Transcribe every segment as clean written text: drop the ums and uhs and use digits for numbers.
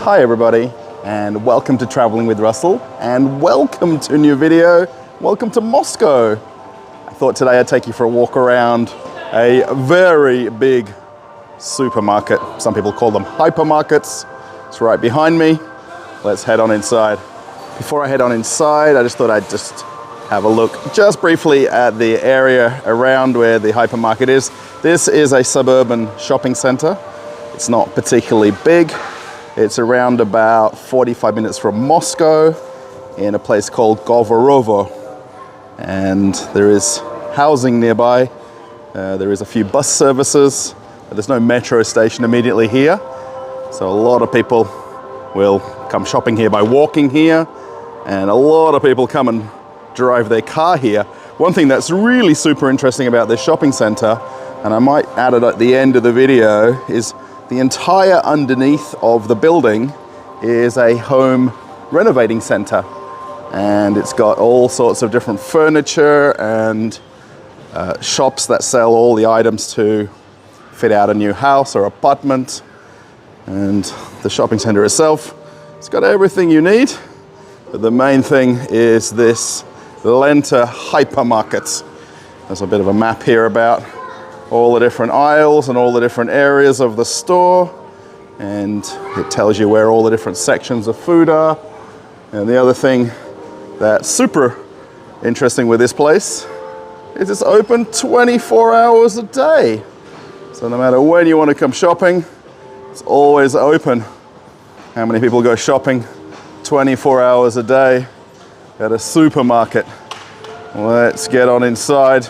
Hi everybody, and welcome to Traveling with Russell, and welcome to a new video. Welcome to Moscow. I thought today I'd take you for a walk around a very big supermarket. Some people call them hypermarkets. It's right behind me. Let's head on inside. Before I head on inside, I just thought I'd just have a look just briefly at the area around where the hypermarket is. This is a suburban shopping center. It's not particularly big. It's around about 45 minutes from Moscow in a place called Govorovo. And there is housing nearby. There is a few bus services. There's no metro station immediately here. So a lot of people will come shopping here by walking here. And a lot of people come and drive their car here. One thing that's really super interesting about this shopping center, and I might add it at the end of the video, is the entire underneath of the building is a home renovating center. And it's got all sorts of different furniture and shops that sell all the items to fit out a new house or apartment. And the shopping center itself, it's got everything you need. But the main thing is this Lenta Hypermarket. There's a bit of a map here about all the different aisles and all the different areas of the store, and it tells you where all the different sections of food are. And the other thing that's super interesting with this place is it's open 24 hours a day. So no matter when you want to come shopping, it's always open. How many people go shopping 24 hours a day at a supermarket? Let's get on inside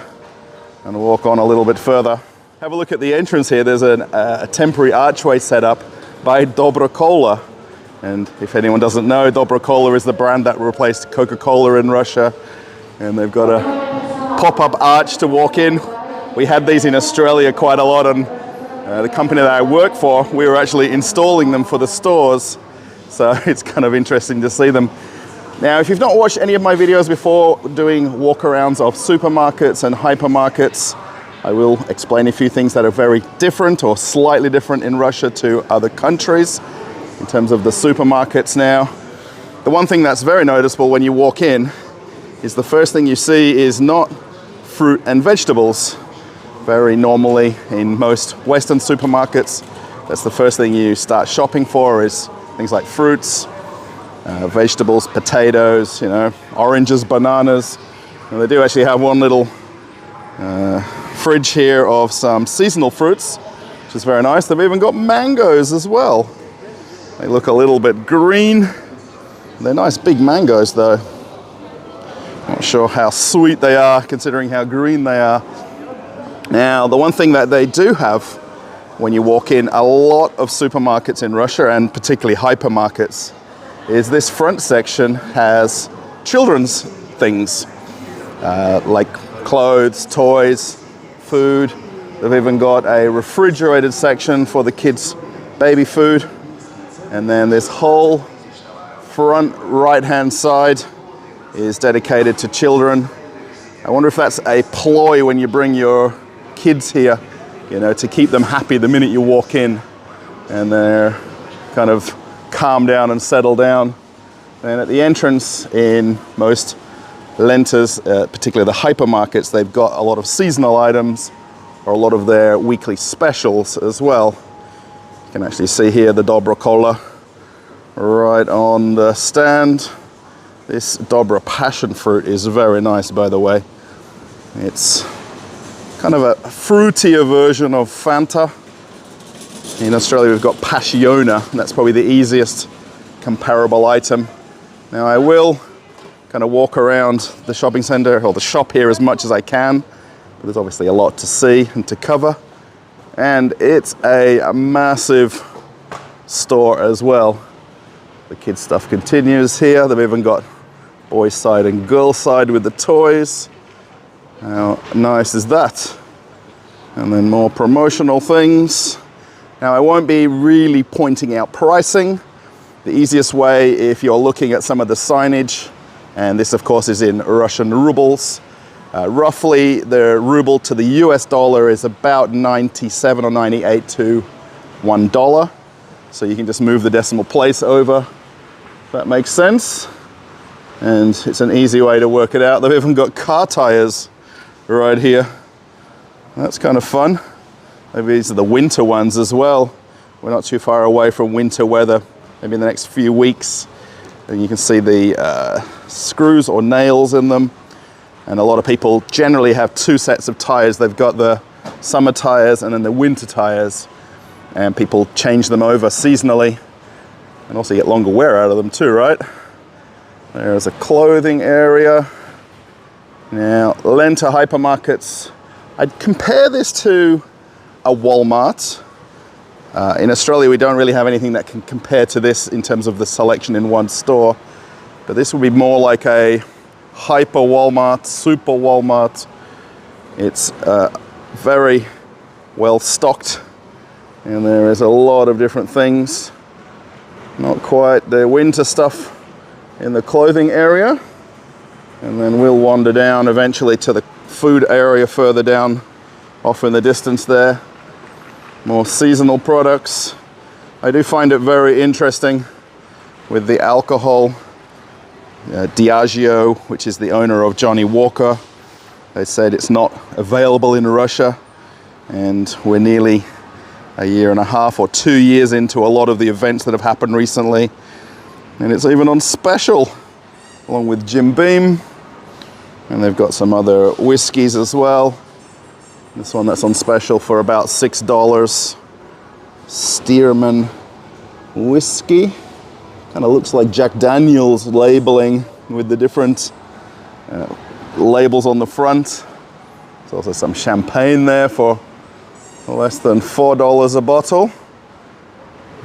and walk on a little bit further. Have a look at the entrance here. There's a temporary archway set up by Groceries. And if anyone doesn't know, Groceries is the brand that replaced Coca-Cola in Russia. And they've got a pop-up arch to walk in. We had these in Australia quite a lot, and the company that I work for, we were actually installing them for the stores. So it's kind of interesting to see them. Now, if you've not watched any of my videos before doing walkarounds of supermarkets and hypermarkets, I will explain a few things that are very different or slightly different in Russia to other countries in terms of the supermarkets now. The one thing that's very noticeable when you walk in is the first thing you see is not fruit and vegetables. Very normally in most Western supermarkets, that's the first thing you start shopping for is things like fruits, vegetables, potatoes, oranges, bananas. And they do actually have one little fridge here of some seasonal fruits, which is very nice. They've even got mangoes as well. They look a little bit green. They're nice big mangoes though. Not sure how sweet they are considering how green they are. Now, the one thing that they do have when you walk in a lot of supermarkets in Russia, and particularly hypermarkets, is this front section has children's things, like clothes, toys, food. They've even got a refrigerated section for the kids' baby food. And then this whole front right-hand side is dedicated to children. I wonder if that's a ploy when you bring your kids here, to keep them happy the minute you walk in, and they're kind of calm down and settle down. And at the entrance in most Lentas, particularly the hypermarkets, they've got a lot of seasonal items or a lot of their weekly specials as well. You can actually see here the Dobra Cola right on the stand. This Dobra passion fruit is very nice, by the way. It's kind of a fruitier version of Fanta. In Australia, we've got Passiona, and that's probably the easiest comparable item. Now, I will kind of walk around the shopping center or the shop here as much as I can, but there's obviously a lot to see and to cover. And it's a massive store as well. The kids' stuff continues here. They've even got boys' side and girls' side with the toys. How nice is that? And then more promotional things. Now, I won't be really pointing out pricing. The easiest way, if you're looking at some of the signage, and this of course is in Russian rubles, roughly the ruble to the US dollar is about 97 or 98 to $1. So you can just move the decimal place over, if that makes sense. And it's an easy way to work it out. They've even got car tires right here. That's kind of fun. Maybe these are the winter ones as well. We're not too far away from winter weather, maybe in the next few weeks. And you can see the screws or nails in them. And a lot of people generally have two sets of tires. They've got the summer tires and then the winter tires. And people change them over seasonally. And also get longer wear out of them too, right? There's a clothing area. Now, Lenta Hypermarkets. I'd compare this to a Walmart. In Australia, we don't really have anything that can compare to this in terms of the selection in one store. But this would be more like a hyper Walmart, super Walmart. It's very well stocked. And there is a lot of different things. Not quite the winter stuff in the clothing area. And then we'll wander down eventually to the food area further down off in the distance there. More seasonal products. I do find it very interesting with the alcohol. Diageo, which is the owner of Johnny Walker, they said it's not available in Russia, and we're nearly a year and a half or 2 years into a lot of the events that have happened recently, and it's even on special along with Jim Beam. And they've got some other whiskeys as well. This one that's on special for about $6. Stearman whiskey. Kind of looks like Jack Daniel's labeling with the different labels on the front. There's also some champagne there for less than $4 a bottle.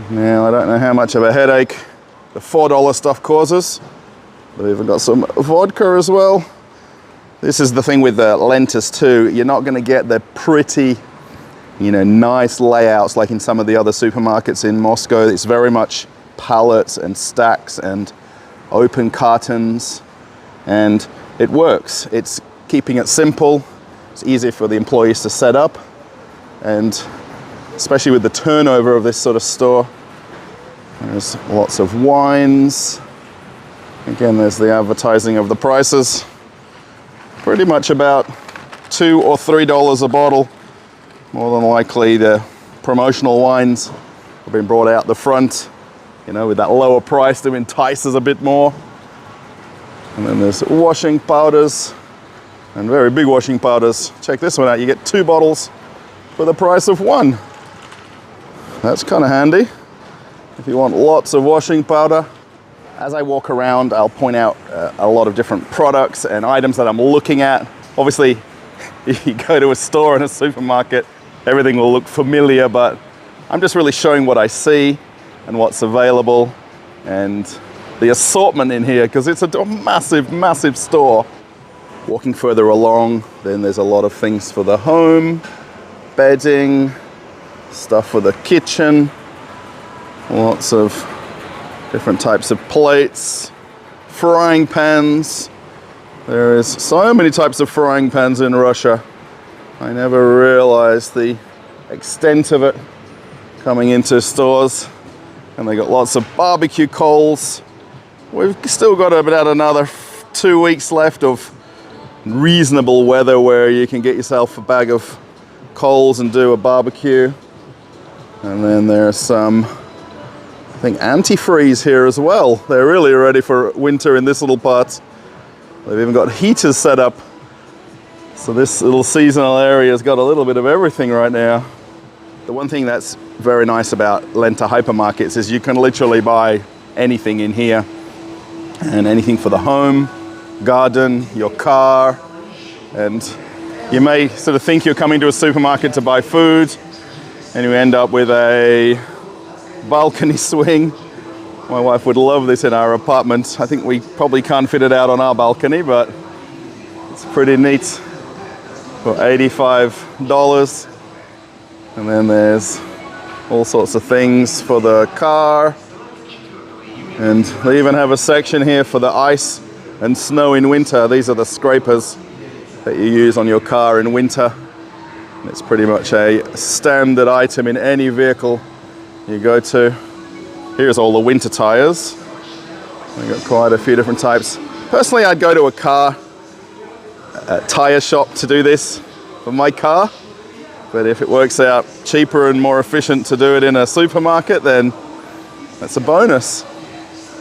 Now, I don't know how much of a headache the $4 stuff causes. They've even got some vodka as well. This is the thing with the Lentas too. You're not going to get the pretty, nice layouts like in some of the other supermarkets in Moscow. It's very much pallets and stacks and open cartons, and it works. It's keeping it simple. It's easy for the employees to set up, and especially with the turnover of this sort of store. There's lots of wines. Again, there's the advertising of the prices. Pretty much about $2 or $3 a bottle. More than likely the promotional wines have been brought out the front, with that lower price to entice us a bit more. And then there's washing powders, and very big washing powders. Check this one out, you get 2 bottles for the price of 1. That's kind of handy if you want lots of washing powder. As I walk around, I'll point out a lot of different products and items that I'm looking at. Obviously, if you go to a store and a supermarket, everything will look familiar, but I'm just really showing what I see and what's available and the assortment in here, because it's a massive, massive store. Walking further along, then there's a lot of things for the home, bedding, stuff for the kitchen, lots of different types of plates, frying pans. There is so many types of frying pans in Russia. I never realized the extent of it coming into stores. And they got lots of barbecue coals. We've still got about another 2 weeks left of reasonable weather where you can get yourself a bag of coals and do a barbecue. And then there's some, I think, antifreeze here as well. They're really ready for winter in this little part. They've even got heaters set up. So this little seasonal area has got a little bit of everything right now. The one thing that's very nice about Lenta Hypermarkets is you can literally buy anything in here, and anything for the home, garden, your car. And you may sort of think you're coming to a supermarket to buy food, and you end up with a balcony swing. My wife would love this in our apartment. I think we probably can't fit it out on our balcony, but it's pretty neat for $85. And then there's all sorts of things for the car. And they even have a section here for the ice and snow in winter. These are the scrapers that you use on your car in winter. It's pretty much a standard item in any vehicle you go to. Here's all the winter tires. We've got quite a few different types. Personally, I'd go to a tire shop to do this for my car. But if it works out cheaper and more efficient to do it in a supermarket, then that's a bonus.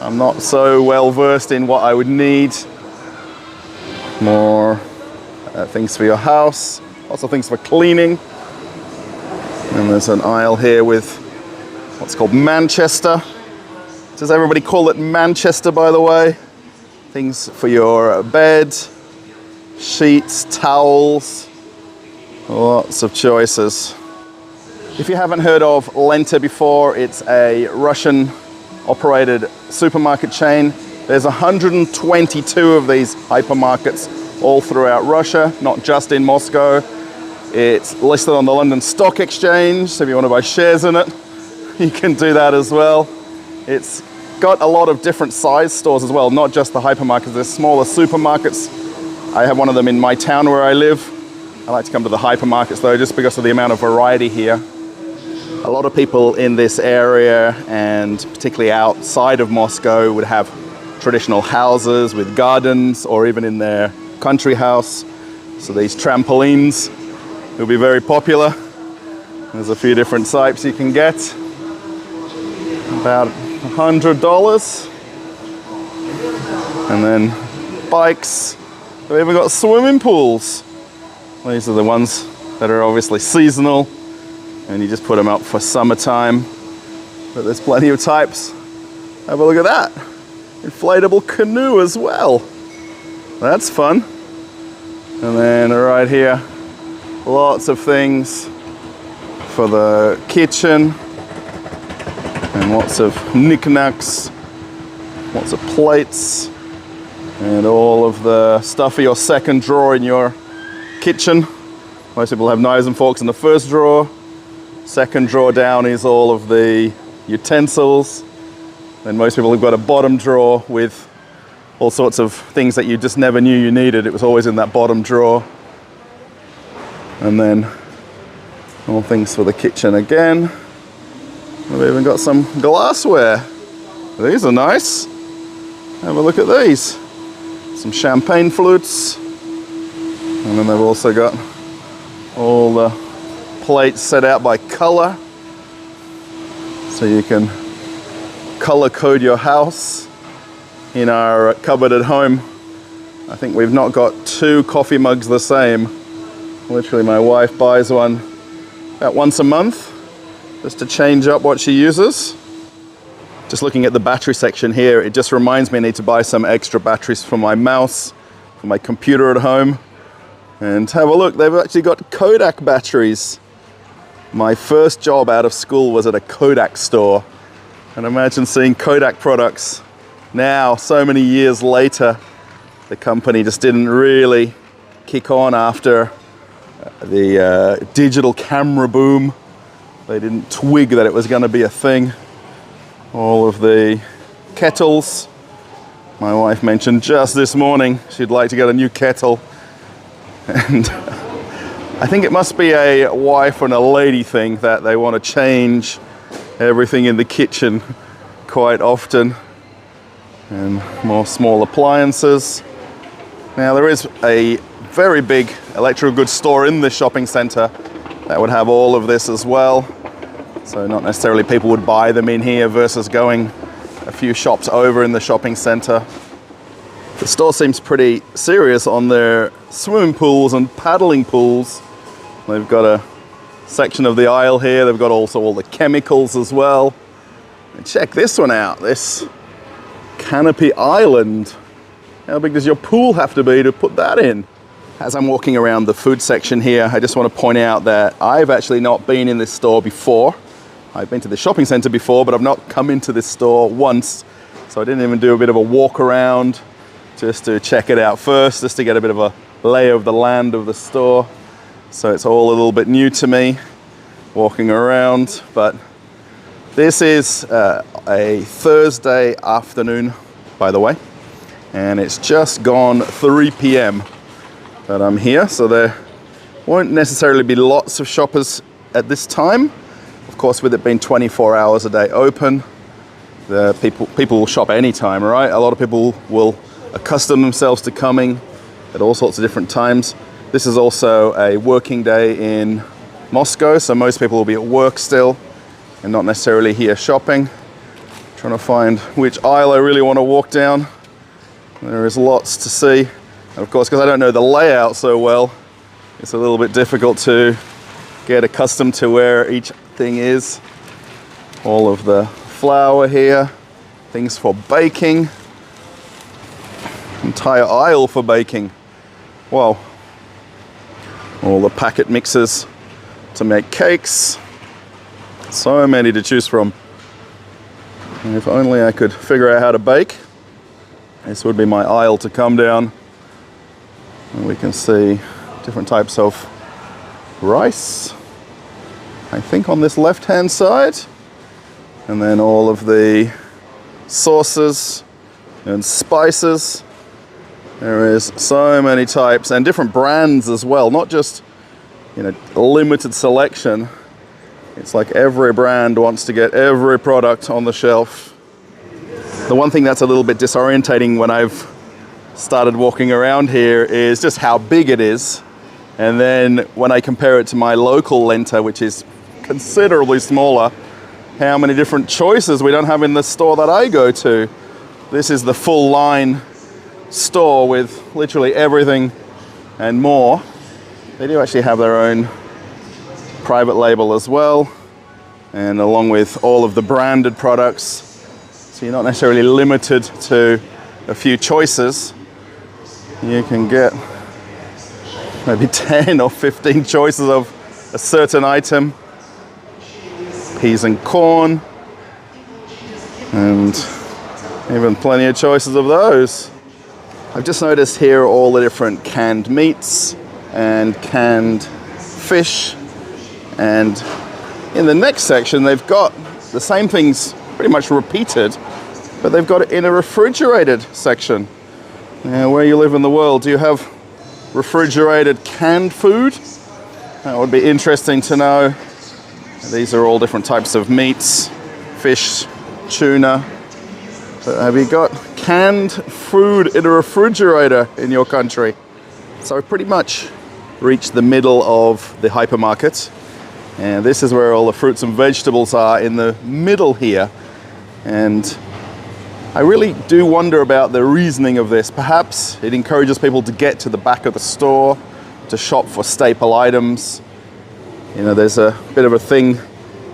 I'm not so well versed in what I would need. More things for your house, lots of things for cleaning. And there's an aisle here with what's called Manchester. Does everybody call it Manchester, by the way? Things for your bed, sheets, towels, lots of choices. If you haven't heard of Lenta before, it's a Russian operated supermarket chain. There's 122 of these hypermarkets all throughout Russia, not just in Moscow. It's listed on the London Stock Exchange, so if you want to buy shares in it, you can do that as well. It's got a lot of different size stores as well, not just the hypermarkets. There's smaller supermarkets. I have one of them in my town where I live. I like to come to the hypermarkets though, just because of the amount of variety here. A lot of people in this area, and particularly outside of Moscow, would have traditional houses with gardens, or even in their country house. So these trampolines will be very popular. There's a few different types you can get. About $100. And then bikes. We've even got swimming pools. These are the ones that are obviously seasonal, and you just put them up for summertime. But there's plenty of types. Have a look at that. Inflatable canoe as well. That's fun. And then right here, lots of things for the kitchen, and lots of knickknacks, lots of plates, and all of the stuff for your second drawer in your kitchen. Most people have knives and forks in the first drawer. Second drawer down is all of the utensils. Then most people have got a bottom drawer with all sorts of things that you just never knew you needed. It was always in that bottom drawer. And then all things for the kitchen again. We've even got some glassware. These are nice. Have a look at these. Some champagne flutes. And then they've also got all the plates set out by color. So you can color code your house. In our cupboard at home, I think we've not got 2 coffee mugs the same. Literally, my wife buys one about once a month just to change up what she uses. Just looking at the battery section here, it just reminds me I need to buy some extra batteries for my mouse, for my computer at home. And have a look, they've actually got Kodak batteries. My first job out of school was at a Kodak store. And imagine seeing Kodak products now, so many years later. The company just didn't really kick on after the digital camera boom. They didn't twig that it was going to be a thing. All of the kettles. My wife mentioned just this morning she'd like to get a new kettle. And I think it must be a wife and a lady thing that they want to change everything in the kitchen quite often. And more small appliances. Now there is a very big electrical goods store in this shopping centre that would have all of this as well. So not necessarily people would buy them in here versus going a few shops over in the shopping centre. The store seems pretty serious on their swimming pools and paddling pools. They've got a section of the aisle here. They've got also all the chemicals as well. And check this one out. This Canopy Island. How big does your pool have to be to put that in? As I'm walking around the food section here, I just want to point out that I've actually not been in this store before. I've been to the shopping center before, but I've not come into this store once. So I didn't even do a bit of a walk around just to check it out first, just to get a bit of a lay of the land of the store. So it's all a little bit new to me, walking around, but this is a Thursday afternoon, by the way, and it's just gone 3 p.m. that I'm here, so there won't necessarily be lots of shoppers at this time. Of course, with it being 24 hours a day open, The people will shop anytime, right? A lot of people will accustom themselves to coming at all sorts of different times. This is also a working day in Moscow, so most people will be at work still and not necessarily here shopping. Trying to find which aisle I really want to walk down. There is lots to see. And of course, because I don't know the layout so well, it's a little bit difficult to get accustomed to where each thing is. All of the flour here, things for baking. Entire aisle for baking. Wow. All the packet mixes to make cakes. So many to choose from. And if only I could figure out how to bake, this would be my aisle to come down. And we can see different types of rice, I think on this left-hand side. And then all of the sauces and spices. There is so many types and different brands as well, not just, you know, a limited selection. It's like every brand wants to get every product on the shelf. The one thing that's a little bit disorientating when I've started walking around here is just how big it is. And then when I compare it to my local Lenta, which is considerably smaller, how many different choices we don't have in the store that I go to. This is the full line store with literally everything and more. They do actually have their own private label as well, and along with all of the branded products. So you're not necessarily limited to a few choices. You can get maybe 10 or 15 choices of a certain item. Peas and corn, and even plenty of choices of those. I've just noticed here all the different canned meats and canned fish, and in the next section they've got the same things pretty much repeated, but they've got it in a refrigerated section. Now, where you live in the world, do you have refrigerated canned food? That would be interesting to know. These are all different types of meats, fish, tuna. But have you got canned food in a refrigerator in your country? So I've pretty much reached the middle of the hypermarket. And this is where all the fruits and vegetables are, in the middle here. And I really do wonder about the reasoning of this. Perhaps it encourages people to get to the back of the store to shop for staple items. You know, there's a bit of a thing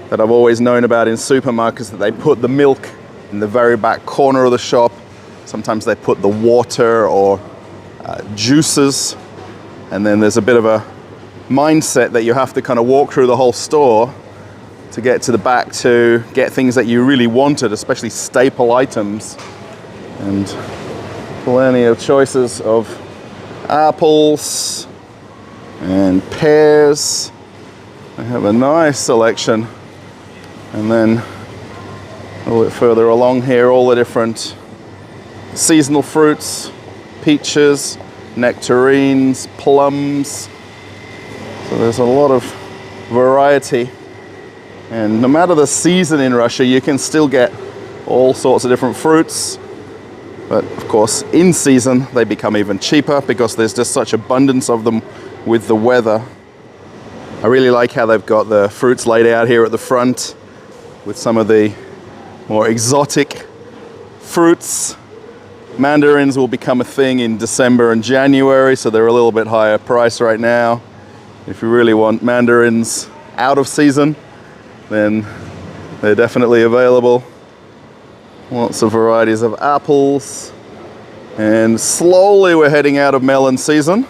that I've always known about in supermarkets, that they put the milk in the very back corner of the shop. Sometimes they put the water or juices. And then there's a bit of a mindset that you have to kind of walk through the whole store to get to the back to get things that you really wanted, especially staple items. And plenty of choices of apples and pears. I have a nice selection. And then a little bit further along here, all the different seasonal fruits, peaches, nectarines, plums. So there's a lot of variety. And no matter the season in Russia, you can still get all sorts of different fruits. But of course, in season, they become even cheaper because there's just such abundance of them with the weather. I really like how they've got the fruits laid out here at the front with some of the more exotic fruits. Mandarins will become a thing in December and January, so they're a little bit higher price right now. If you really want mandarins out of season, then they're definitely available. Lots of varieties of apples. And slowly we're heading out of melon season.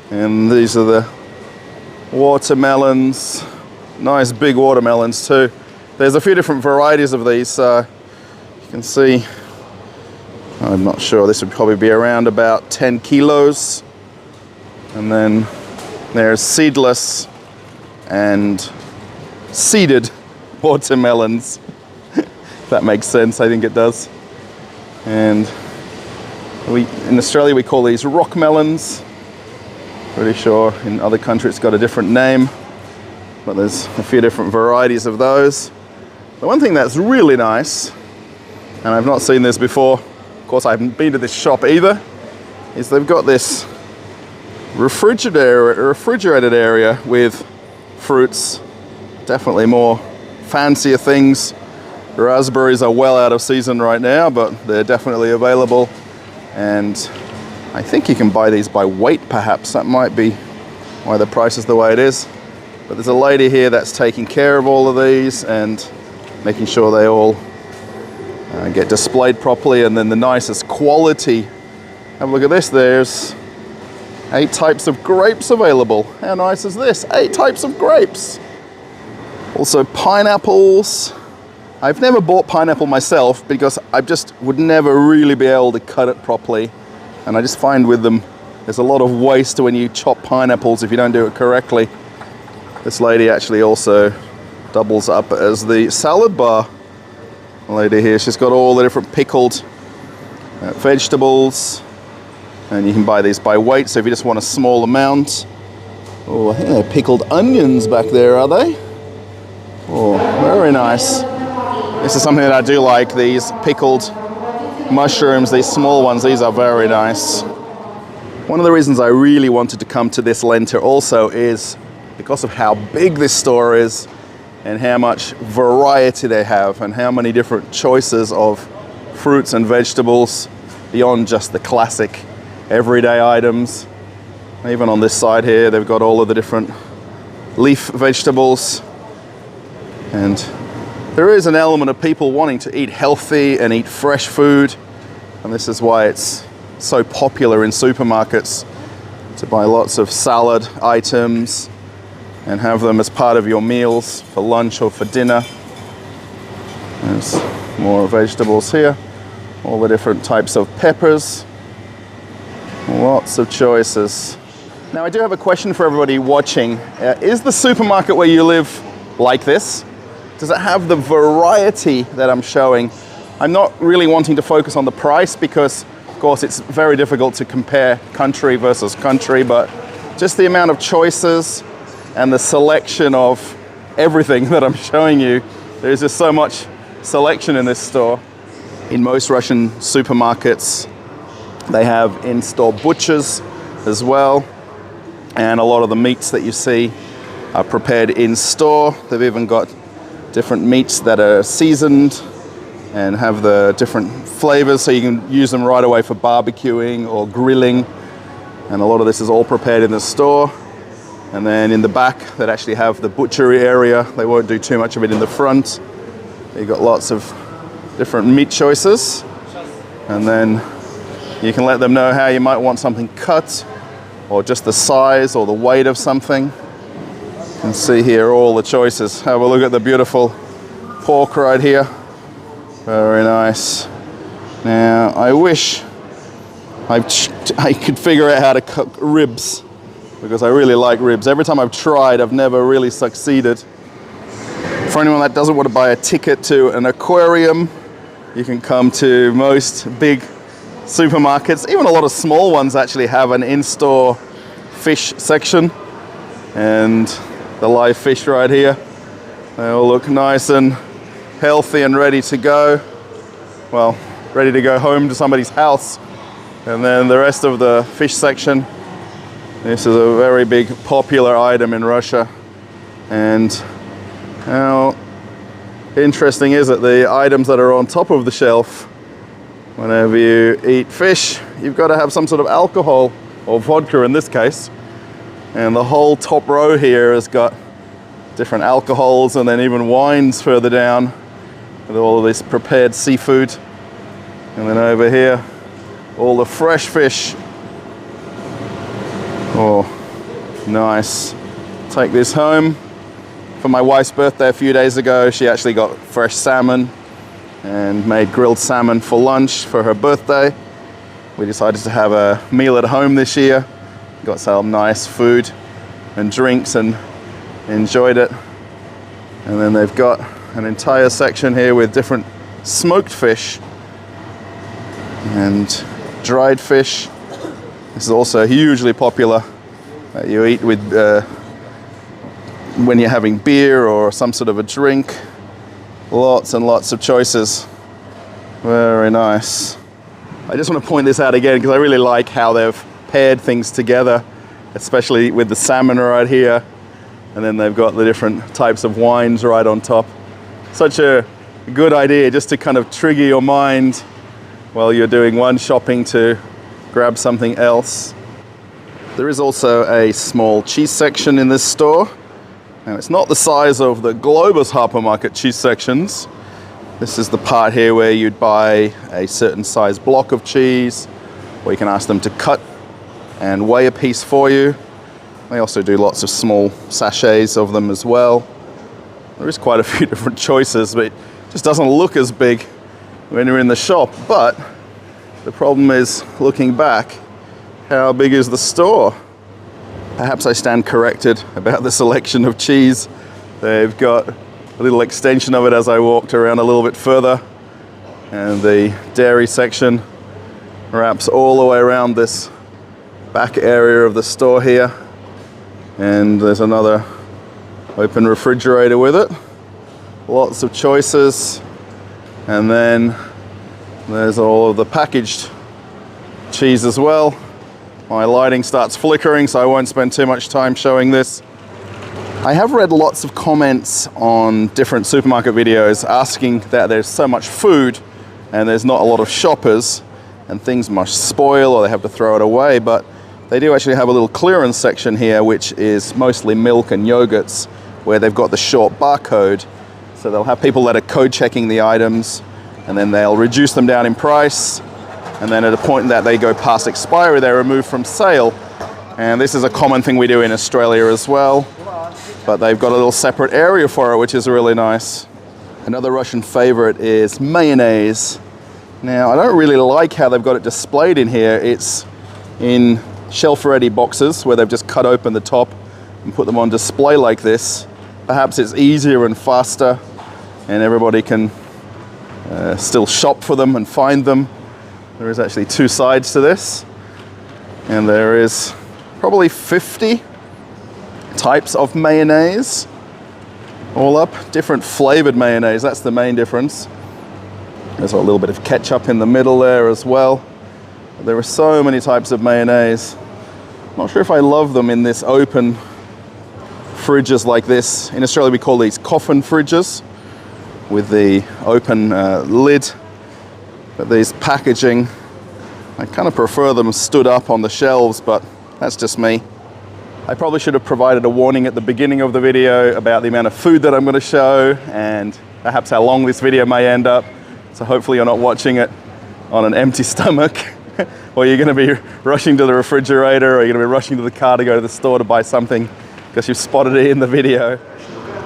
And these are the watermelons. Nice big watermelons too. There's a few different varieties of these. You can see, I'm not sure, this would probably be around about 10 kilos. And then there's seedless and seeded watermelons. If that makes sense, I think it does. And in Australia we call these rock melons. Pretty sure in other countries it's got a different name, but there's a few different varieties of those. The one thing that's really nice and I've not seen this before, of course I haven't been to this shop either, is they've got this refrigerated area with fruits, definitely more fancier things. Raspberries are well out of season right now, but they're definitely available. And I think you can buy these by weight perhaps. That might be why the price is the way it is. But there's a lady here that's taking care of all of these and making sure they all get displayed properly, and then the nicest quality. Have a look at this. There's 8 types of grapes available. How nice is this? 8 types of grapes. Also pineapples. I've never bought pineapple myself because I just would never really be able to cut it properly. And I just find with them, there's a lot of waste when you chop pineapples if you don't do it correctly. This lady actually also doubles up as the salad bar. The lady here, she's got all the different pickled vegetables. And you can buy these by weight, so if you just want a small amount. Oh, I think they're pickled onions back there, are they? Oh, very nice. This is something that I do like, these pickled mushrooms, these small ones, these are very nice. One of the reasons I really wanted to come to this Lenta also is because of how big this store is and how much variety they have and how many different choices of fruits and vegetables beyond just the classic everyday items. Even on this side here, they've got all of the different leaf vegetables. And there is an element of people wanting to eat healthy and eat fresh food, and this is why it's so popular in supermarkets to buy lots of salad items and have them as part of your meals for lunch or for dinner. There's more vegetables here, all the different types of peppers, lots of choices. Now I do have a question for everybody watching. Is the supermarket where you live like this? Does it have the variety that I'm showing? I'm not really wanting to focus on the price because, of course, it's very difficult to compare country versus country, but just the amount of choices and the selection of everything that I'm showing you. There's just so much selection in this store. In most Russian supermarkets, they have in-store butchers as well, and a lot of the meats that you see are prepared in-store. They've even got different meats that are seasoned and have the different flavors, so you can use them right away for barbecuing or grilling. And a lot of this is all prepared in the store. And then in the back, they actually have the butchery area. They won't do too much of it in the front. You've got lots of different meat choices. And then you can let them know how you might want something cut, or just the size or the weight of something. You can see here all the choices. Have a look at the beautiful pork right here. Very nice. Now, I wish I could figure out how to cook ribs, because I really like ribs. Every time I've tried, I've never really succeeded. For anyone that doesn't want to buy a ticket to an aquarium, you can come to most big supermarkets. Even a lot of small ones actually have an in-store fish section. And the live fish right here, they all look nice and healthy and ready to go. Well, ready to go home to somebody's house. And then the rest of the fish section, this is a very big popular item in Russia. And how interesting is it, the items that are on top of the shelf, whenever you eat fish, you've got to have some sort of alcohol, or vodka in this case. And the whole top row here has got different alcohols and then even wines further down with all of this prepared seafood. And then over here, all the fresh fish. Oh, nice. Take this home. For my wife's birthday a few days ago, she actually got fresh salmon and made grilled salmon for lunch for her birthday. We decided to have a meal at home this year. Got some nice food and drinks and enjoyed it. And then they've got an entire section here with different smoked fish and dried fish. This is also hugely popular that you eat with when you're having beer or some sort of a drink. Lots and lots of choices. Very nice. I just want to point this out again because I really like how they've paired things together, especially with the salmon right here. And then they've got the different types of wines right on top. Such a good idea just to kind of trigger your mind while you're doing one shopping to grab something else. There is also a small cheese section in this store. And it's not the size of the Globus hypermarket cheese sections. This is the part here where you'd buy a certain size block of cheese, or you can ask them to cut and weigh a piece for you. They also do lots of small sachets of them as well. There is quite a few different choices, but it just doesn't look as big when you're in the shop. But the problem is, looking back, how big is the store? Perhaps I stand corrected about the selection of cheese. They've got a little extension of it as I walked around a little bit further. And the dairy section wraps all the way around this back area of the store here. And there's another open refrigerator with it. Lots of choices. And then there's all of the packaged cheese as well. My lighting starts flickering, so I won't spend too much time showing this. I have read lots of comments on different supermarket videos asking that there's so much food and there's not a lot of shoppers and things must spoil or they have to throw it away, but they do actually have a little clearance section here which is mostly milk and yogurts where they've got the short barcode. So they'll have people that are code checking the items and then they'll reduce them down in price, and then at a point that they go past expiry they're removed from sale. And this is a common thing we do in Australia as well. But they've got a little separate area for it, which is really nice. Another Russian favorite is mayonnaise. Now, I don't really like how they've got it displayed in here. It's in shelf-ready boxes where they've just cut open the top and put them on display like this. Perhaps it's easier and faster, and everybody can still shop for them and find them. There is actually two sides to this, and there is probably 50 types of mayonnaise all up, different flavored mayonnaise. That's the main difference. There's a little bit of ketchup in the middle there as well. There are so many types of mayonnaise. Not sure if I love them in this open fridges like this. In Australia we call these coffin fridges with the open lid. But these packaging, I kind of prefer them stood up on the shelves, but that's just me. I probably should have provided a warning at the beginning of the video about the amount of food that I'm going to show and perhaps how long this video may end up. So hopefully you're not watching it on an empty stomach or you're going to be rushing to the refrigerator or you're going to be rushing to the car to go to the store to buy something because you've spotted it in the video.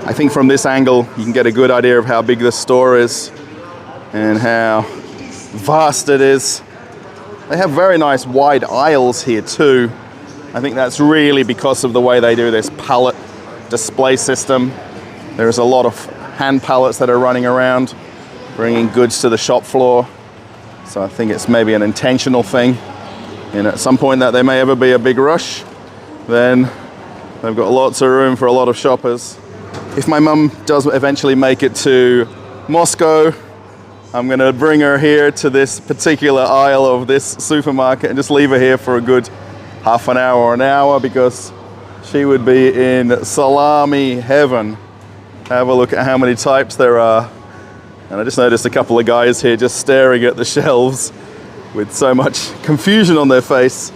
I think from this angle you can get a good idea of how big the store is and how vast it is. They have very nice wide aisles here too. I think that's really because of the way they do this pallet display system. There's a lot of hand pallets that are running around, bringing goods to the shop floor. So I think it's maybe an intentional thing. And at some point that there may ever be a big rush, then they've got lots of room for a lot of shoppers. If my mum does eventually make it to Moscow, I'm gonna bring her here to this particular aisle of this supermarket and just leave her here for a good half an hour or an hour because she would be in salami heaven. Have a look at how many types there are. And I just noticed a couple of guys here just staring at the shelves with so much confusion on their face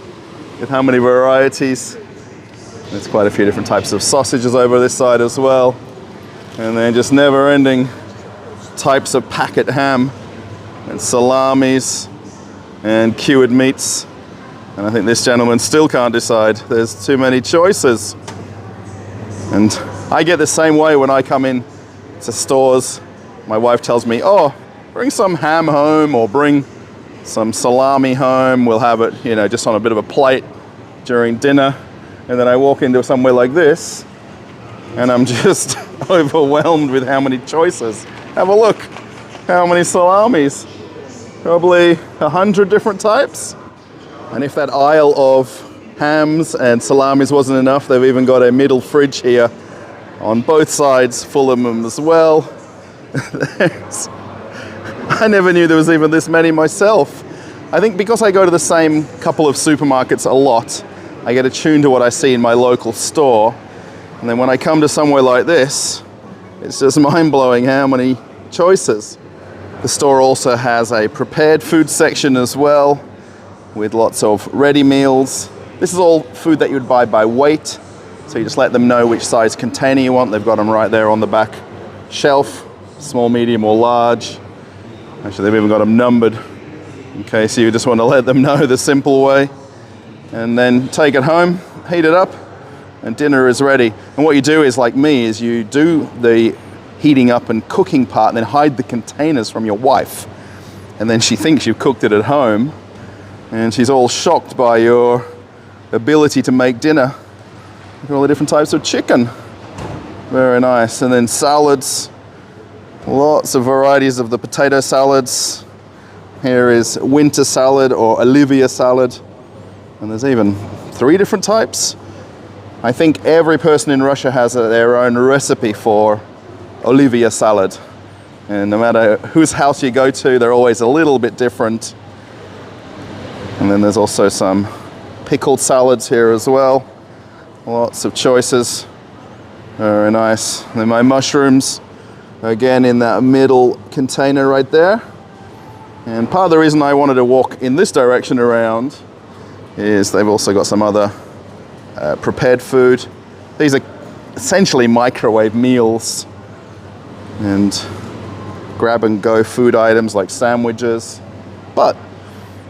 with how many varieties. There's quite a few different types of sausages over this side as well. And then just never-ending types of packet ham and salamis and cured meats. And I think this gentleman still can't decide. There's too many choices. And I get the same way when I come in to stores. My wife tells me, oh, bring some ham home or bring some salami home. We'll have it, you know, just on a bit of a plate during dinner. And then I walk into somewhere like this and I'm just overwhelmed with how many choices. Have a look, how many salamis? Probably 100 different types. And if that aisle of hams and salamis wasn't enough, they've even got a middle fridge here on both sides full of them as well. There's I never knew there was even this many myself. I think because I go to the same couple of supermarkets a lot, I get attuned to what I see in my local store. And then when I come to somewhere like this, it's just mind-blowing how many choices. The store also has a prepared food section as well, with lots of ready meals. This is all food that you would buy by weight. So you just let them know which size container you want. They've got them right there on the back shelf, small, medium, or large. Actually, they've even got them numbered in case you just want to let them know the simple way. And then take it home, heat it up, and dinner is ready. And what you do is, like me, is you do the heating up and cooking part and then hide the containers from your wife. And then she thinks you've cooked it at home, and she's all shocked by your ability to make dinner. Look at all the different types of chicken. Very nice. And then salads. Lots of varieties of the potato salads. Here is winter salad or Olivia salad. And there's even 3 different types. I think every person in Russia has their own recipe for Olivia salad. And no matter whose house you go to, they're always a little bit different. And then there's also some pickled salads here as well. Lots of choices. Very nice. And then my mushrooms, again in that middle container right there. And part of the reason I wanted to walk in this direction around is they've also got some other prepared food. These are essentially microwave meals and grab and go food items like sandwiches. But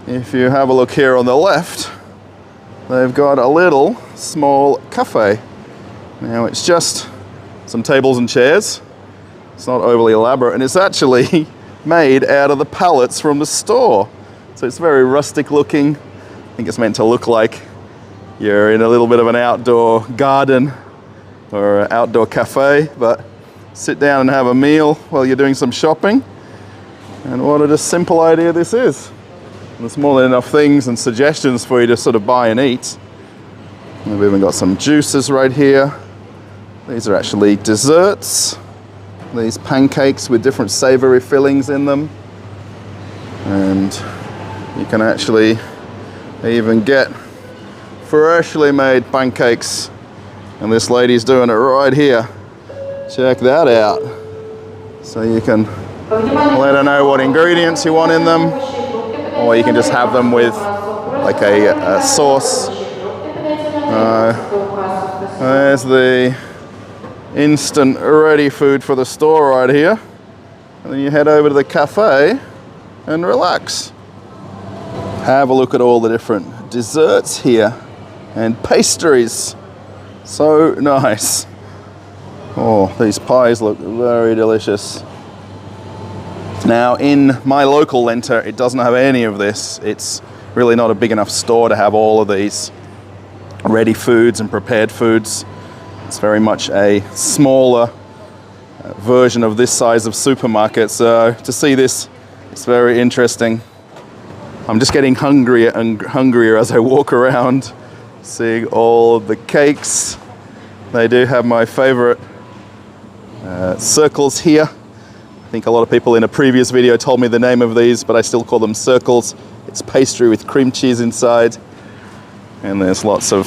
if you have a look here on the left, they've got a little small cafe. Now it's just some tables and chairs. It's not overly elaborate, and it's actually made out of the pallets from the store. So it's very rustic looking. I think it's meant to look like you're in a little bit of an outdoor garden or an outdoor cafe, but sit down and have a meal while you're doing some shopping. And what a just simple idea this is. And there's more than enough things and suggestions for you to sort of buy and eat. And we've even got some juices right here. These are actually desserts. These pancakes with different savory fillings in them. And you can actually even get freshly made pancakes. And this lady's doing it right here. Check that out. So you can let her know what ingredients you want in them, or you can just have them with like a sauce. There's the instant ready food for the store right here. And then you head over to the cafe and relax. Have a look at all the different desserts here and pastries. So nice. Oh, these pies look very delicious. Now in my local Lenta, it doesn't have any of this. It's really not a big enough store to have all of these ready foods and prepared foods. It's very much a smaller version of this size of supermarket. So to see this, it's very interesting. I'm just getting hungrier and hungrier as I walk around, seeing all the cakes. They do have my favorite circles here. I think a lot of people in a previous video told me the name of these, but I still call them circles. It's pastry with cream cheese inside. And there's lots of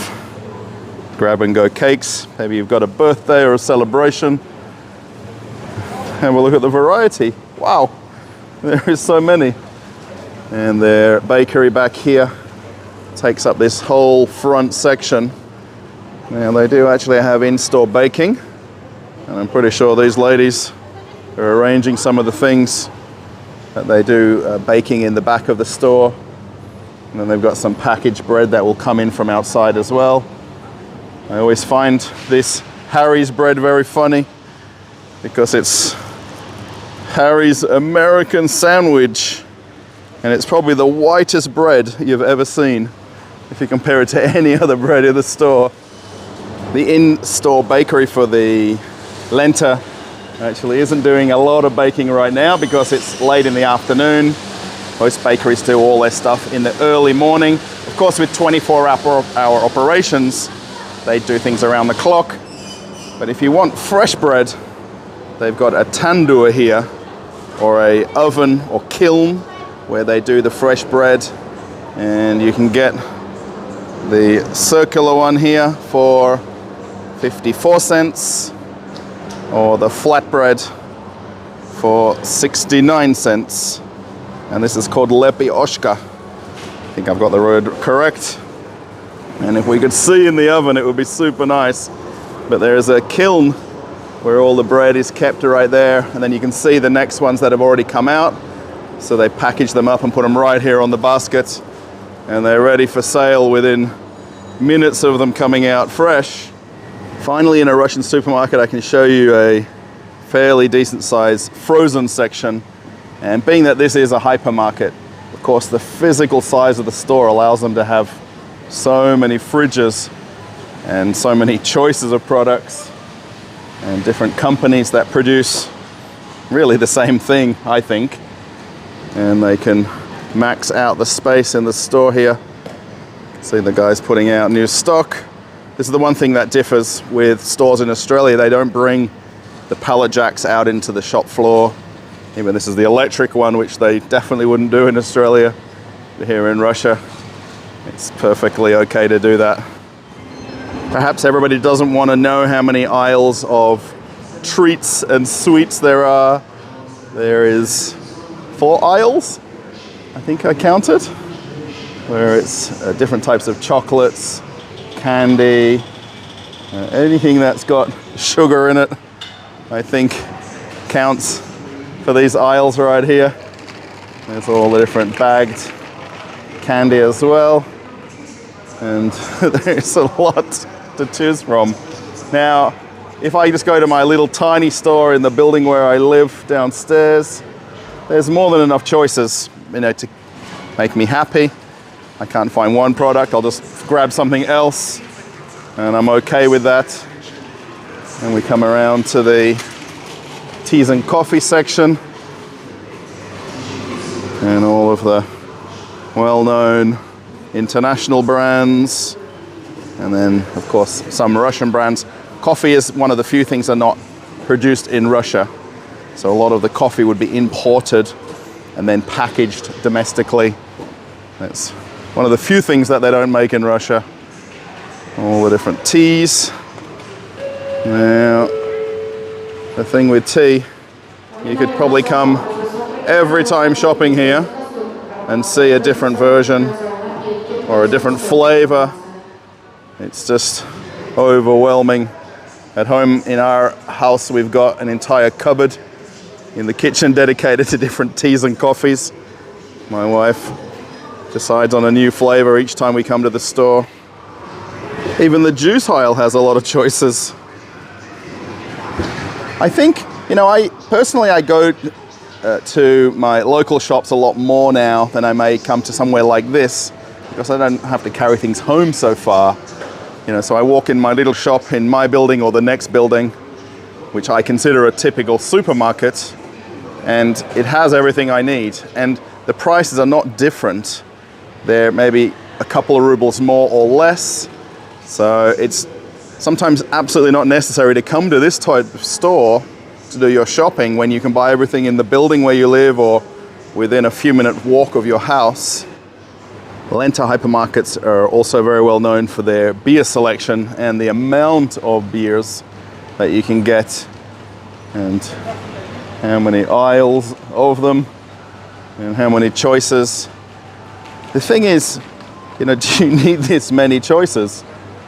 grab and go cakes. Maybe you've got a birthday or a celebration. Have a look at the variety. Wow, there is so many. And their bakery back here takes up this whole front section. Now they do actually have in-store baking, and I'm pretty sure these ladies are arranging some of the things that they do baking in the back of the store. And then they've got some packaged bread that will come in from outside as well. I always find this Harry's bread very funny because it's Harry's American sandwich, and it's probably the whitest bread you've ever seen if you compare it to any other bread in the store. The in-store bakery for the Lenta actually isn't doing a lot of baking right now because it's late in the afternoon. Most bakeries do all their stuff in the early morning. Of course, with 24-hour operations, they do things around the clock. But if you want fresh bread, they've got a tandoor here or a oven or kiln where they do the fresh bread. And you can get the circular one here for 54 cents, or the flatbread for 69 cents. And this is called lepioshka. I think I've got the word correct. And if we could see in the oven, it would be super nice. But there's a kiln where all the bread is kept right there. And then you can see the next ones that have already come out. So they package them up and put them right here on the basket. And they're ready for sale within minutes of them coming out fresh. Finally, in a Russian supermarket, I can show you a fairly decent sized frozen section. And being that this is a hypermarket, of course, the physical size of the store allows them to have so many fridges and so many choices of products and different companies that produce really the same thing, I think. And they can max out the space in the store here. See the guys putting out new stock. This is the one thing that differs with stores in Australia. They don't bring the pallet jacks out into the shop floor. Even this is the electric one, which they definitely wouldn't do in Australia. Here in Russia, it's perfectly okay to do that. Perhaps everybody doesn't want to know how many aisles of treats and sweets there are. There is 4 aisles, I think I counted, where it's different types of chocolates, candy, anything that's got sugar in it, I think counts for these aisles right here. There's all the different bagged candy as well. And there's a lot to choose from. Now, if I just go to my little tiny store in the building where I live downstairs, there's more than enough choices, you know, to make me happy. I can't find one product, I'll just grab something else, and I'm okay with that. And we come around to the teas and coffee section, and all of the well-known international brands, and then of course some Russian brands. Coffee is one of the few things that are not produced in Russia, so a lot of the coffee would be imported and then packaged domestically. That's one of the few things that they don't make in Russia. All the different teas. Now, the thing with tea, you could probably come every time shopping here and see a different version or a different flavor. It's just overwhelming. At home in our house, we've got an entire cupboard in the kitchen dedicated to different teas and coffees. My wife decides on a new flavor each time we come to the store. Even the juice aisle has a lot of choices. I think, you know, I go to my local shops a lot more now than I may come to somewhere like this, because I don't have to carry things home so far. You know, so I walk in my little shop in my building or the next building, which I consider a typical supermarket, and it has everything I need. And the prices are not different. They're maybe a couple of rubles more or less. So it's sometimes absolutely not necessary to come to this type of store to do your shopping when you can buy everything in the building where you live or within a few minute walk of your house. Lenta hypermarkets are also very well known for their beer selection and the amount of beers that you can get, and how many aisles of them and how many choices. The thing is, you know, do you need this many choices?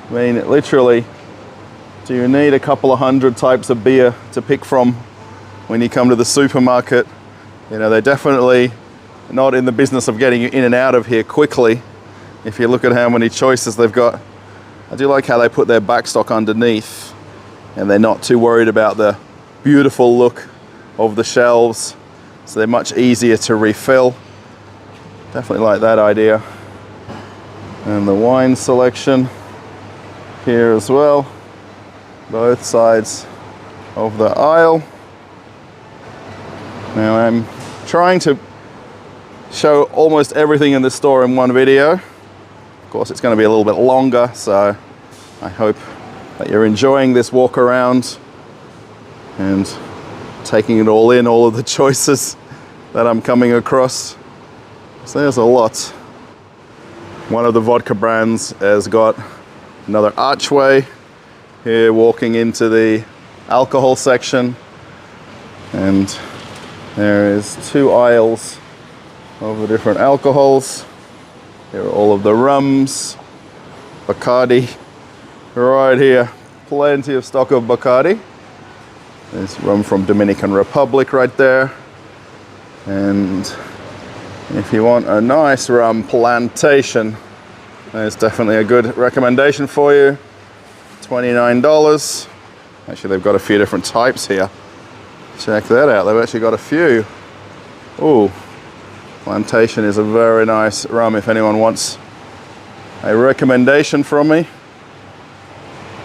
I mean, literally, do you need a couple of hundred types of beer to pick from when you come to the supermarket? You know, they're definitely not in the business of getting you in and out of here quickly. If you look at how many choices they've got. I do like how they put their backstock underneath, and they're not too worried about the beautiful look of the shelves, so they're much easier to refill. Definitely like that idea. And the wine selection here as well, both sides of the aisle. Now I'm trying to show almost everything in the store in one video. Of course, it's going to be a little bit longer, so I hope that you're enjoying this walk around and taking it all in, all of the choices that I'm coming across. So there's a lot. One of the vodka brands has got another archway here walking into the alcohol section, and there is 2 aisles of the different alcohols. Here are all of the rums, Bacardi, right here, plenty of stock of Bacardi. There's rum from Dominican Republic right there, and if you want a nice rum plantation, there's definitely a good recommendation for you. $29. Actually, they've got a few different types here. Check that out. They've actually got a few. Ooh, plantation is a very nice rum if anyone wants a recommendation from me.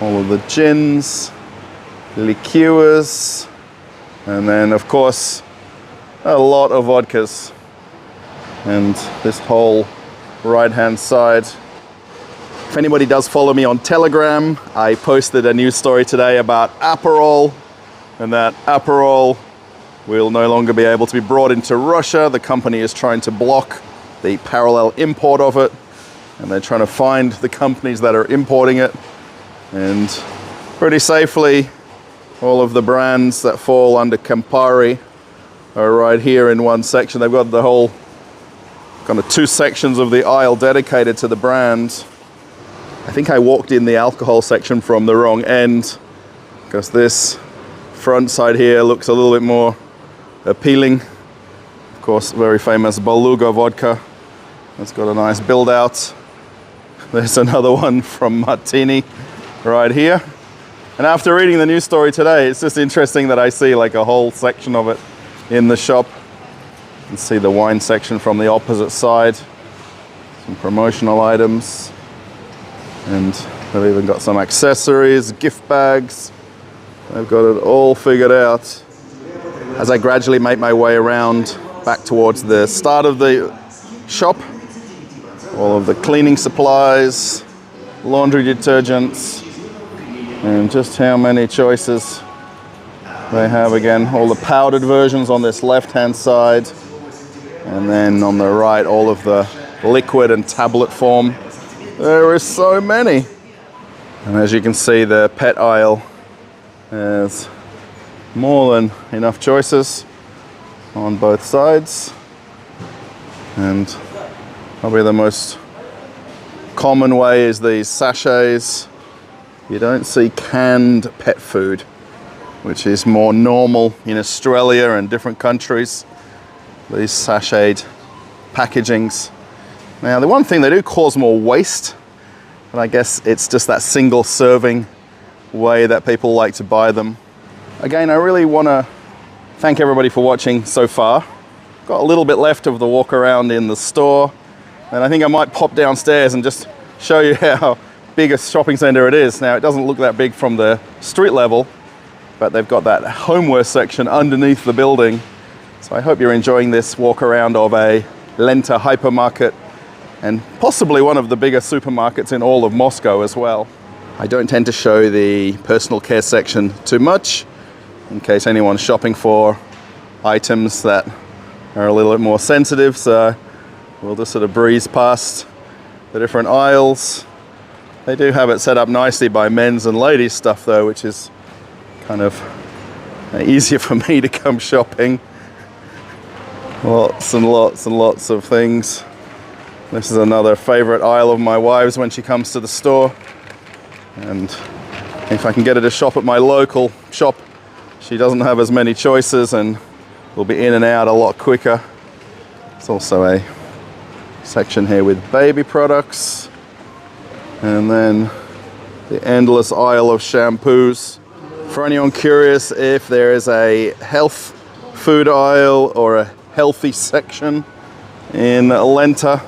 All of the gins, liqueurs, and then of course a lot of vodkas. And this whole right hand side. If anybody does follow me on Telegram, I posted a news story today about Aperol, and that Aperol will no longer be able to be brought into Russia. The company is trying to block the parallel import of it, and they're trying to find the companies that are importing it. And pretty safely, all of the brands that fall under Campari are right here in one section. They've got the whole kind of 2 sections of the aisle dedicated to the brand. I think I walked in the alcohol section from the wrong end, because this front side here looks a little bit more appealing. Of course, very famous Beluga vodka. It's got a nice build out. There's another one from Martini right here. And after reading the news story today, it's just interesting that I see like a whole section of it in the shop. You can see the wine section from the opposite side. Some promotional items. And they've even got some accessories, gift bags. They've got it all figured out. As I gradually make my way around back towards the start of the shop, all of the cleaning supplies, laundry detergents, and just how many choices they have. Again, all the powdered versions on this left-hand side, and then on the right, all of the liquid and tablet form. There is so many. And as you can see, the pet aisle has more than enough choices on both sides. And probably the most common way is these sachets. You don't see canned pet food, which is more normal in Australia and different countries. These sachet packagings. Now, the one thing, they do cause more waste, but I guess it's just that single serving way that people like to buy them. Again, I really want to thank everybody for watching so far. Got a little bit left of the walk around in the store, and I think I might pop downstairs and just show you how big a shopping center it is. Now, it doesn't look that big from the street level, but they've got that homeware section underneath the building. So I hope you're enjoying this walk around of a Lenta Hypermarket, and possibly one of the biggest supermarkets in all of Moscow as well. I don't tend to show the personal care section too much, in case anyone's shopping for items that are a little bit more sensitive, so we'll just sort of breeze past the different aisles. They do have it set up nicely by men's and ladies stuff though, which is kind of easier for me to come shopping. Lots and lots and lots of things. This is another favorite aisle of my wife's when she comes to the store. And if I can get her to shop at my local shop, she doesn't have as many choices and will be in and out a lot quicker. There's also a section here with baby products. And then the endless aisle of shampoos. For anyone curious if there is a health food aisle or a healthy section in Lenta,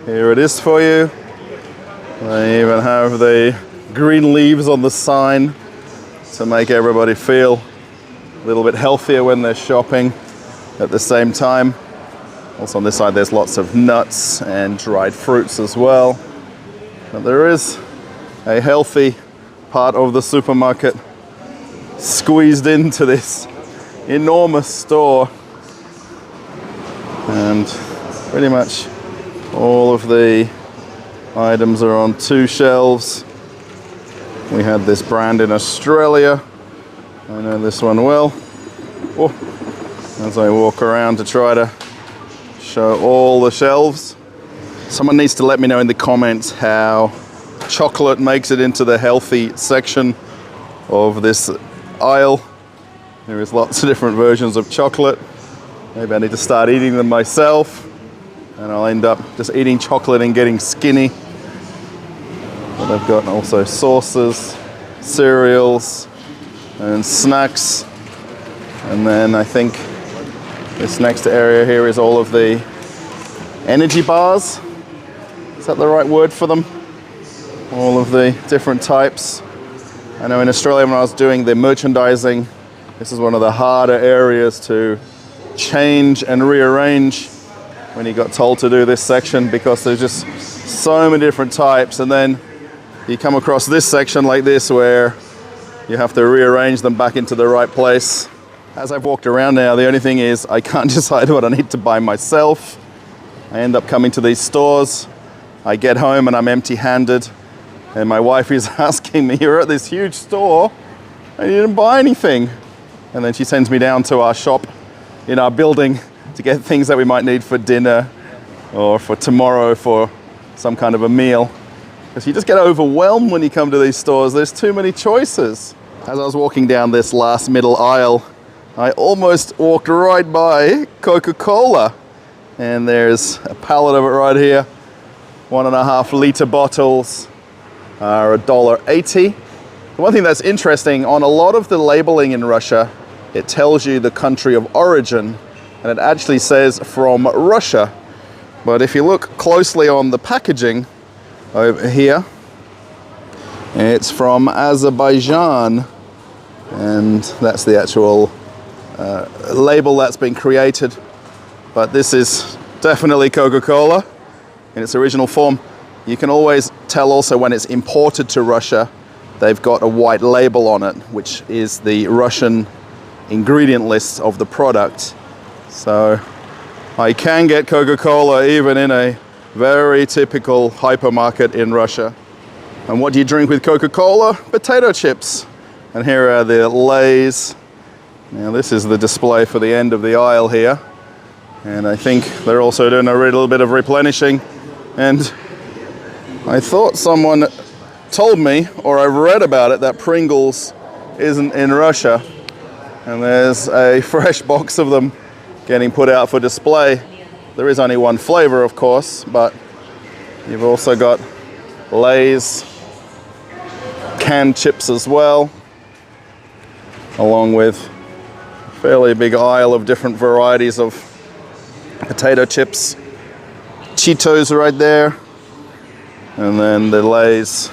here it is for you. They even have the green leaves on the sign to make everybody feel a little bit healthier when they're shopping at the same time. Also on this side there's lots of nuts and dried fruits as well. But there is a healthy part of the supermarket squeezed into this enormous store. And pretty much all of the items are on 2 shelves. We had this brand in Australia. I know this one well. Oh, as I walk around to try to show all the shelves. Someone needs to let me know in the comments how chocolate makes it into the healthy section of this aisle. There is lots of different versions of chocolate. Maybe I need to start eating them myself, and I'll end up just eating chocolate and getting skinny. But I've got also sauces, cereals, and snacks. And then I think this next area here is all of the energy bars. Is that the right word for them? All of the different types. I know in Australia when I was doing the merchandising, this is one of the harder areas to change and rearrange when you got told to do this section, because there's just so many different types, and then you come across this section like this where you have to rearrange them back into the right place. As I've walked around now, the only thing is I can't decide what I need to buy myself. I end up coming to these stores, I get home and I'm empty-handed, and my wife is asking me, "You're at this huge store and you didn't buy anything." And then she sends me down to our shop in our building to get things that we might need for dinner or for tomorrow for some kind of a meal. Because you just get overwhelmed when you come to these stores. There's too many choices. As I was walking down this last middle aisle, I almost walked right by Coca-Cola. And there's a pallet of it right here. 1.5 litre bottles are $1.80. The one thing that's interesting, on a lot of the labeling in Russia, it tells you the country of origin, and it actually says from Russia. But if you look closely on the packaging over here, it's from Azerbaijan, and that's the actual label that's been created. But this is definitely Coca-Cola in its original form. You can always tell also when it's imported to Russia, they've got a white label on it, which is the Russian ingredient list of the product. So I can get Coca-Cola even in a very typical hypermarket in Russia. And what do you drink with Coca-Cola? Potato chips. And here are the Lays. Now this is the display for the end of the aisle here. And I think they're also doing a little bit of replenishing. And I thought someone told me, or I've read about it, that Pringles isn't in Russia. And there's a fresh box of them getting put out for display. There is only one flavor, of course, but you've also got Lay's canned chips as well, along with a fairly big aisle of different varieties of potato chips. Cheetos right there, and then the Lay's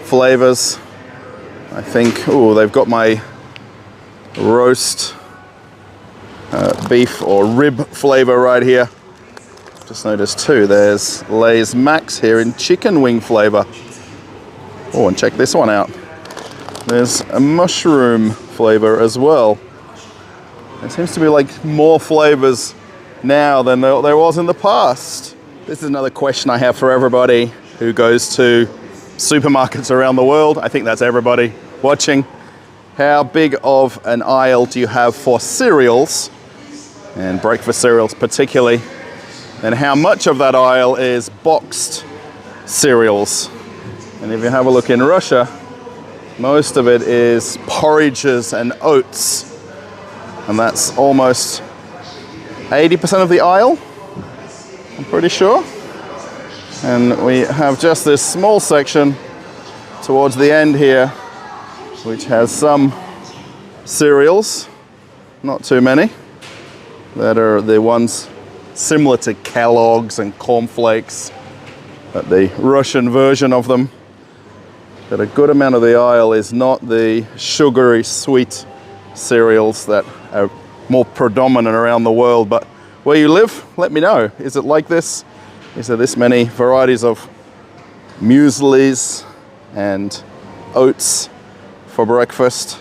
flavors. I think, oh, they've got my roast beef or rib flavor right here. Just noticed too, there's Lay's Max here in chicken wing flavor. Oh, and check this one out. There's a mushroom flavor as well. There seems to be like more flavors now than there was in the past. This is another question I have for everybody who goes to supermarkets around the world. I think that's everybody watching. How big of an aisle do you have for cereals, and breakfast cereals particularly? And how much of that aisle is boxed cereals? And if you have a look in Russia, most of it is porridges and oats. And that's almost 80% of the aisle, I'm pretty sure. And we have just this small section towards the end here, which has some cereals, not too many, that are the ones similar to Kellogg's and cornflakes, but the Russian version of them. But a good amount of the aisle is not the sugary, sweet cereals that are more predominant around the world. But where you live, let me know. Is it like this? Is there this many varieties of mueslis and oats for breakfast?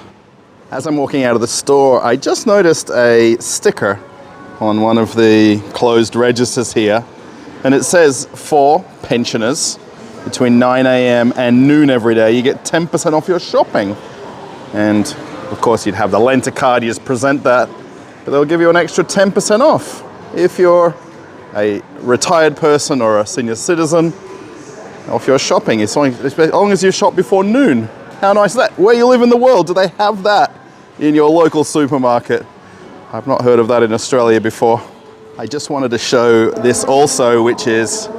As I'm walking out of the store, I just noticed a sticker on one of the closed registers here. And it says for pensioners between 9 a.m. and noon every day, you get 10% off your shopping. And of course, you'd have the Lenta card, you just present that, but they'll give you an extra 10% off if you're a retired person or a senior citizen off your shopping, as long as you shop before noon. How nice is that? Where you live in the world, do they have that in your local supermarket? I've not heard of that in Australia before. I just wanted to show this also, which is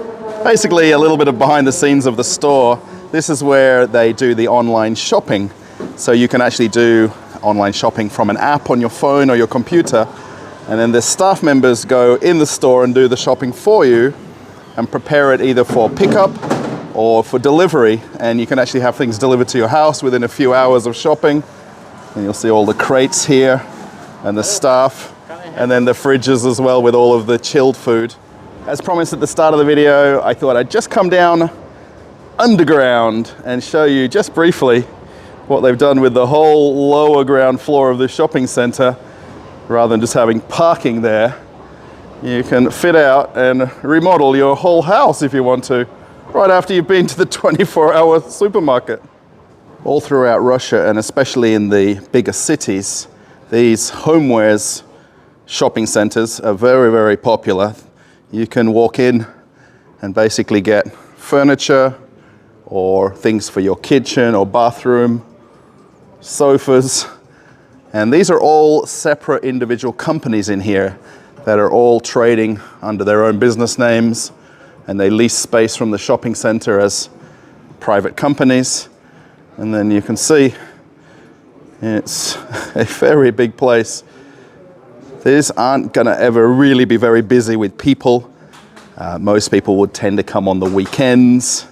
basically a little bit of behind the scenes of the store. This is where they do the online shopping. So you can actually do online shopping from an app on your phone or your computer. And then the staff members go in the store and do the shopping for you and prepare it either for pickup or for delivery. And you can actually have things delivered to your house within a few hours of shopping. And you'll see all the crates here and the staff, and then the fridges as well with all of the chilled food. As promised at the start of the video, I thought I'd just come down underground and show you just briefly what they've done with the whole lower ground floor of the shopping center. Rather than just having parking there, you can fit out and remodel your whole house if you want to, right after you've been to the 24-hour supermarket. All throughout Russia, and especially in the bigger cities, these homewares shopping centers are very, very popular. You can walk in and basically get furniture or things for your kitchen or bathroom, sofas. And these are all separate individual companies in here that are all trading under their own business names, and they lease space from the shopping center as private companies. And then you can see it's a very big place. These aren't gonna ever really be very busy with people. Most people would tend to come on the weekends,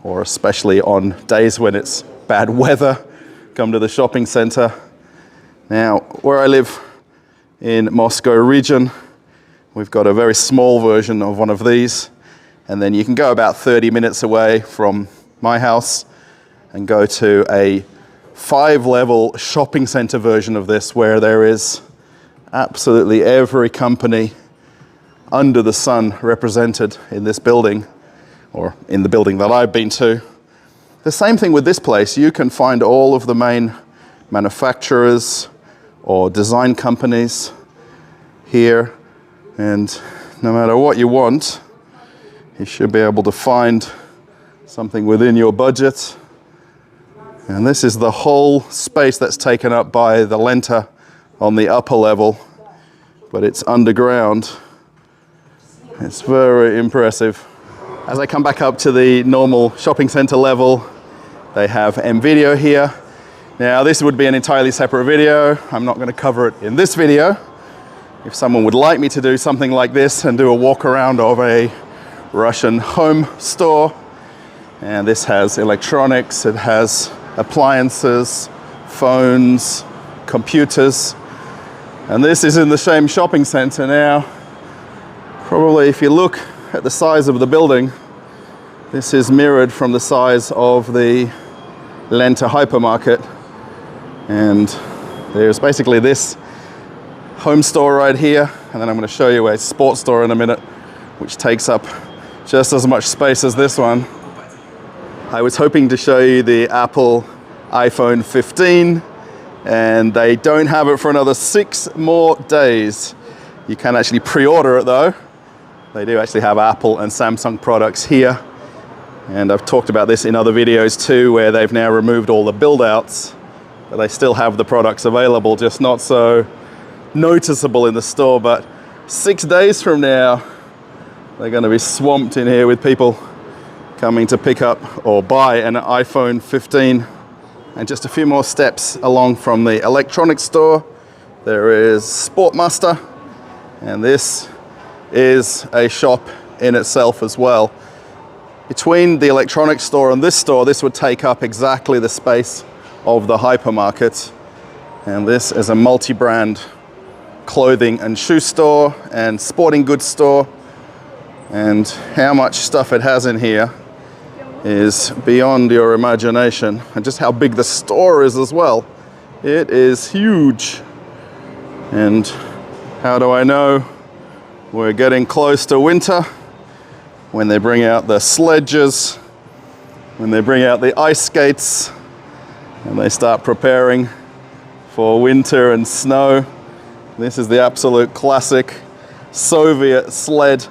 or especially on days when it's bad weather, come to the shopping center. Now, where I live in Moscow region, we've got a very small version of one of these, and then you can go about 30 minutes away from my house and go to a 5-level shopping center version of this, where there is absolutely every company under the sun represented in this building, or in the building that I've been to. The same thing with this place. You can find all of the main manufacturers or design companies here, and no matter what you want, you should be able to find something within your budget. And this is the whole space that's taken up by the Lenta on the upper level, but it's underground. It's very impressive. As I come back up to the normal shopping center level, they have M-Video here. Now, this would be an entirely separate video. I'm not going to cover it in this video. If someone would like me to do something like this and do a walk around of a Russian home store, and this has electronics, it has appliances, phones, computers, and this is in the same shopping center. Now, probably if you look at the size of the building, this is mirrored from the size of the Lenta Hypermarket. And there's basically this home store right here, and then I'm going to show you a sports store in a minute, which takes up just as much space as this one. I was hoping to show you the Apple iPhone 15, and they don't have it for another 6 more days. You can actually pre-order it though. They do actually have Apple and Samsung products here. And I've talked about this in other videos too, where they've now removed all the build-outs, but they still have the products available, just not so noticeable in the store. But 6 days from now, they're going to be swamped in here with people coming to pick up or buy an iPhone 15. And just a few more steps along from the electronics store, there is Sportmaster, and this is a shop in itself as well. Between the electronics store and this store, this would take up exactly the space of the hypermarket. And this is a multi-brand clothing and shoe store and sporting goods store. And how much stuff it has in here is beyond your imagination. And just how big the store is as well. It is huge. And how do I know? We're getting close to winter when they bring out the sledges, when they bring out the ice skates, and they start preparing for winter and snow. This is the absolute classic Soviet sled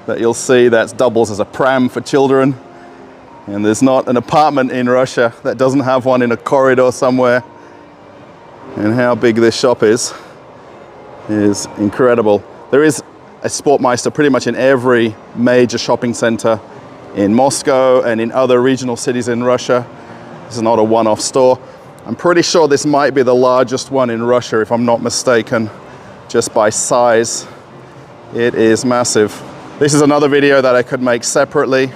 that you'll see that doubles as a pram for children. And there's not an apartment in Russia that doesn't have one in a corridor somewhere. And how big this shop is incredible. There is a Sportmeister pretty much in every major shopping center in Moscow and in other regional cities in Russia. This is not a one-off store. I'm pretty sure this might be the largest one in Russia, if I'm not mistaken, just by size. It is massive. This is another video that I could make separately.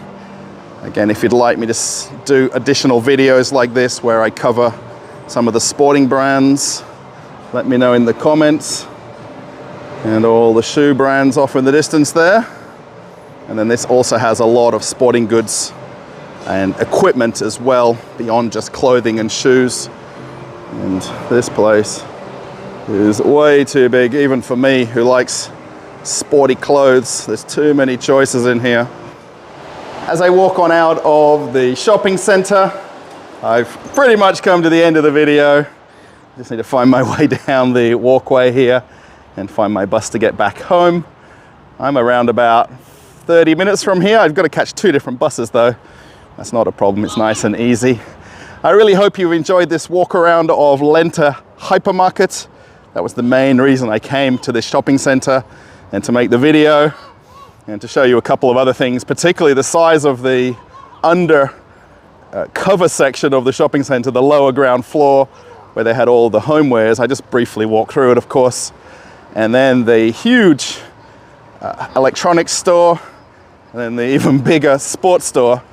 Again, if you'd like me to do additional videos like this where I cover some of the sporting brands, let me know in the comments. And all the shoe brands off in the distance there. And then this also has a lot of sporting goods and equipment as well, beyond just clothing and shoes. And this place is way too big, even for me who likes sporty clothes. There's too many choices in here. As I walk on out of the shopping center, I've pretty much come to the end of the video. Just need to find my way down the walkway here and find my bus to get back home. I'm around about 30 minutes from here. I've got to catch 2 different buses though. That's not a problem, it's nice and easy. I really hope you've enjoyed this walk around of Lenta Hypermarket. That was the main reason I came to this shopping center and to make the video and to show you a couple of other things, particularly the size of the cover section of the shopping center, the lower ground floor where they had all the homewares. I just briefly walked through it, of course. And then the huge electronics store, and then the even bigger sports store.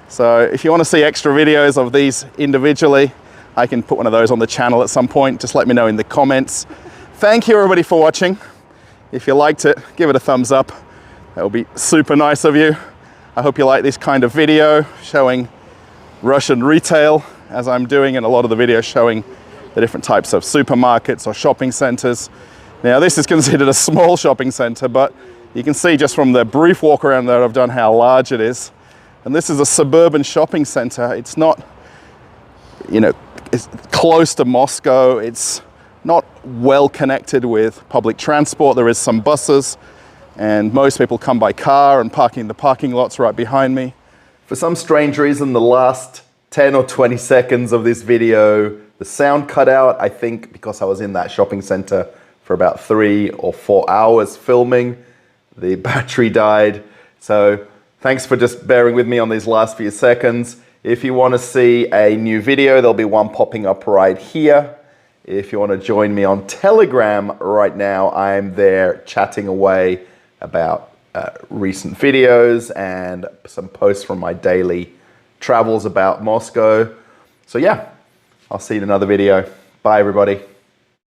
So if you want to see extra videos of these individually, I can put one of those on the channel at some point. Just let me know in the comments. Thank you everybody for watching. If you liked it, give it a thumbs up. That would be super nice of you. I hope you like this kind of video showing Russian retail, as I'm doing in a lot of the videos showing the different types of supermarkets or shopping centers. Now this is considered a small shopping center, but you can see just from the brief walk around that I've done how large it is. And this is a suburban shopping center. It's not, it's close to Moscow. It's not well connected with public transport. There is some buses, and most people come by car and parking in the parking lots right behind me. For some strange reason, the last 10 or 20 seconds of this video, the sound cut out, I think because I was in that shopping center for about 3 or 4 hours filming. The battery died. So thanks for just bearing with me on these last few seconds. If you want to see a new video, there'll be one popping up right here. If you want to join me on Telegram right now, I'm there chatting away about recent videos and some posts from my daily travels about Moscow. So yeah, I'll see you in another video. Bye everybody.